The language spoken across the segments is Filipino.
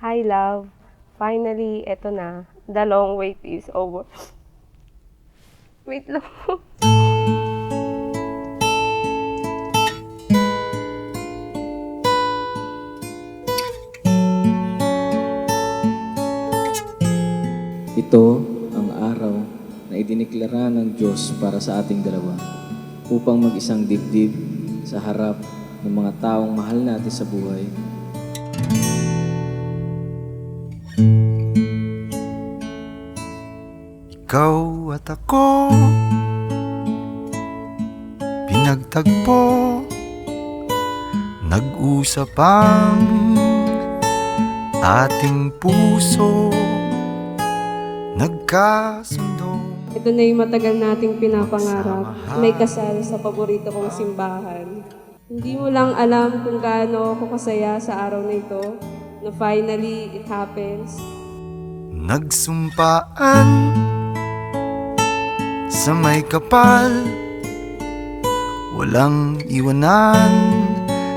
Hi, love. Finally, eto na. The long wait is over. Wait lang. Ito ang araw na idiniklara ng Diyos para sa ating dalawa upang mag-isang dibdib sa harap ng mga taong mahal natin sa buhay. Ikaw at ako pinagtagpo, nag-usap ang ating puso, nagkasundo. Ito na yung matagal nating pinapangarap. May kasal sa paborito kong simbahan. Hindi mo lang alam kung gaano ako kasaya sa araw na ito, na finally, it happens. Nagsumpaan sa may kapal, walang iwanan,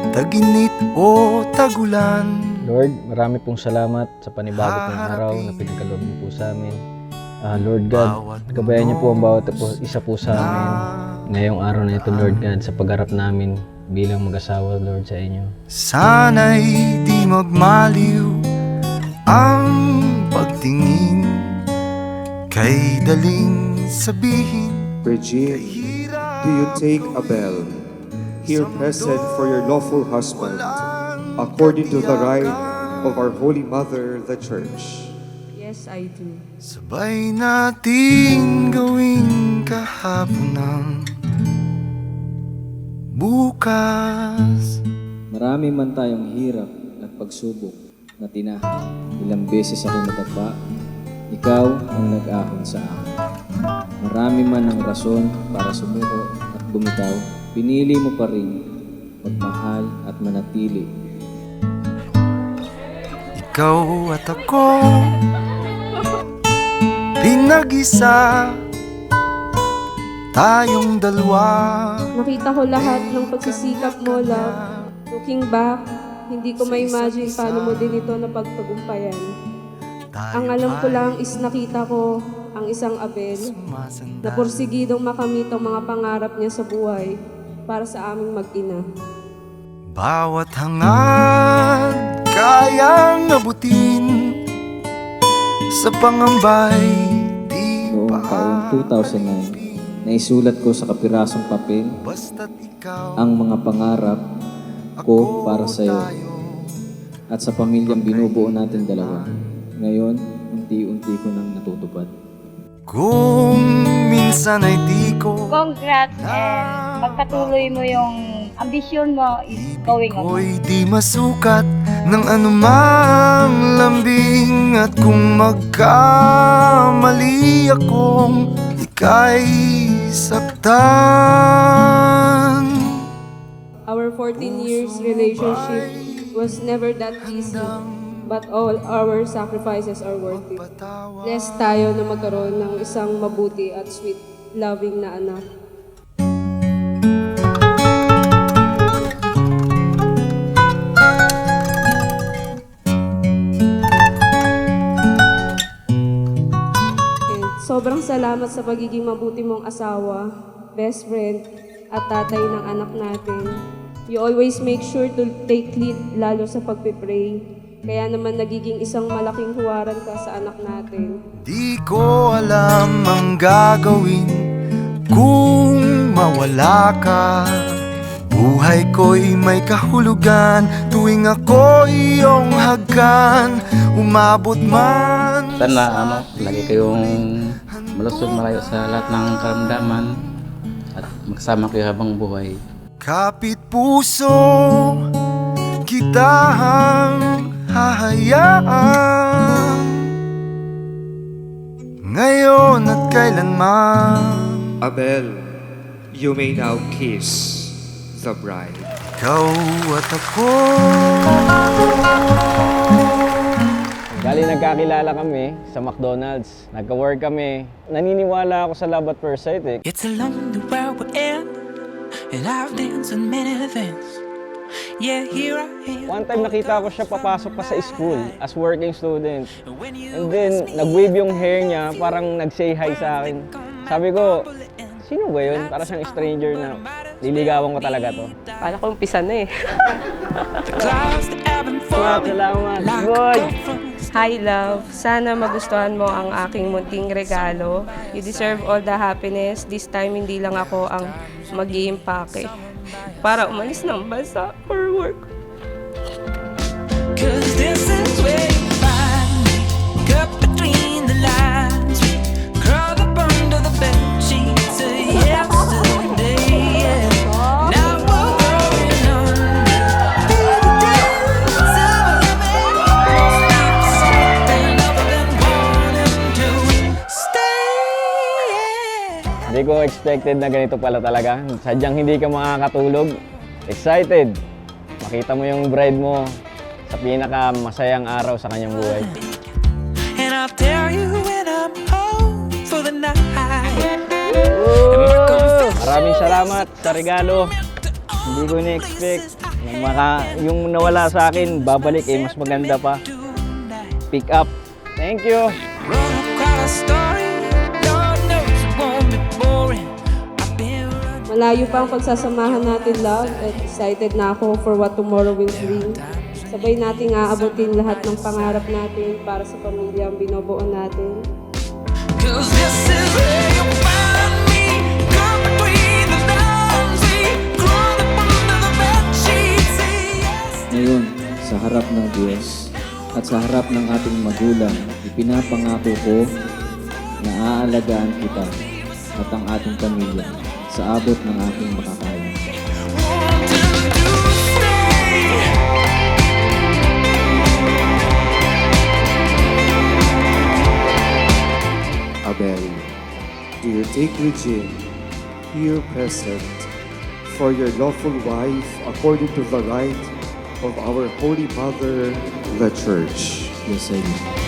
taginit o tagulan. Lord, marami pong salamat sa panibago pong araw na pinagkaloob niyo po sa amin. Lord God, gabayan niyo po ang bawat isa po sa amin ngayong araw na ito, Lord God, sa pagharap namin bilang mag-asawa, Lord, sa inyo. Sana'y di magmaliw ang pagtingin, kay daling sabihin. Regine, do you take Abel, here present for your lawful husband, according to the rite of our Holy Mother, the Church? Yes, I do. Sabay natin gawing kahapon ng bukas. Marami man tayong hirap at pagsubok na tinahan. Ilang beses ako nadapa, ikaw ang nag-ahon sa akin. Marami man ang rason para sumuko at bumitaw, pinili mo pa rin magmahal at manatili. Ikaw at ako, pinag-isa tayong dalawa. Nakita ko lahat ng pagsisikap mo, love. Looking back, hindi ko ma-imagine paano mo din ito napagtagumpayan. Ang alam ko lang is nakita ko ang isang Abel na porsigidong makamit ang mga pangarap niya sa buhay para sa aming mag-ina. Bawat hangad kayang abutin sa pangambay di Noong taong 2009, naisulat ko sa kapirasong papel basta't ikaw ang mga pangarap ko para sa iyo at sa pamilyang binubuo natin dalawa. Ngayon, unti-unti ko nang natutupad. kung minsan ay di ko Congrats and pagpatuloy mo yung ambisyon mo is going on. ako'y di masukat ng anumang lambing, at kung magkamali akong ika'y saktan. Our 14 years relationship was never that easy, but all our sacrifices are worth it. Blessed tayo na magkaroon ng isang mabuti at sweet, loving na anak. And sobrang salamat sa pagiging mabuti mong asawa, best friend, at tatay ng anak natin. You always make sure to take lead, lalo sa pagpipray. Kaya naman nagiging isang malaking huwaran ka sa anak natin. Di ko alam ang gagawin kung mawala ka. Buhay ko'y may kahulugan tuwing ako iyong hagkan. Umabot man Sana lagi kayong malusog malayo sa lahat ng karamdaman at magsama kayo habang buhay. kapit puso kitang hahayaan ngayon at kailanman. Abel, you may now kiss the bride. Ikaw at ako. Dali nagkakilala kami sa McDonald's. Nagka-work kami. Naniniwala ako sa love at first sight eh. It's a lonely world we're in, and I've danced on many events. Yeah, here I am. One time nakita ko siya papasok pa sa school as working student. And then, nag-wave yung hair niya, parang nag-say hi sa akin. Sabi ko, sino ba yun? Para siyang stranger na liligawan ko talaga to. Kala ko umpisa na eh. The clouds that ebb and flow. Salamat, Like boy! gold from Hi love, sana magustuhan mo ang aking munting regalo. You deserve all the happiness. This time hindi lang ako ang mag-iimpake para umalis ng bansa for work. 'Cause this is where you find me. Cut between the lines. We curled up under the bed sheets of yesterday. Yeah. Now we're growing under. Through the days of living. Sleep something other than wanting to stay. Hindi ko expected na ganito pala talaga. Sadyang hindi ka makakatulog. Excited. Makita mo yung bride mo sa pinaka masayang araw sa kanyang buhay. And I'll tell you when I'm home for the night. Maraming salamat sa regalo. Hindi ko ni-expect. Yung nawala sa akin, babalik mas maganda pa. Pick up. Thank you. Run up quite a story. Lord knows it won't be boring. I've been running. Malayo pa ang pagsasamahan natin, love, at excited na ako for what tomorrow will bring. Sabay nating aabutin lahat ng pangarap natin para sa pamilya ang binubuo natin. 'Cause this is where you find me. Caught between the lines. We crawled up under the bed sheets. Say yes. Ngayon, sa harap ng Diyos at sa harap ng ating magulang, ipinapangako ko na aalagaan kita at ang ating pamilya sa abot ng aking makakaya. Wanting to stay. Abel, do you take Regine, here present, for your lawful wife according to the right of our Holy Mother, the Church? Yes, I do.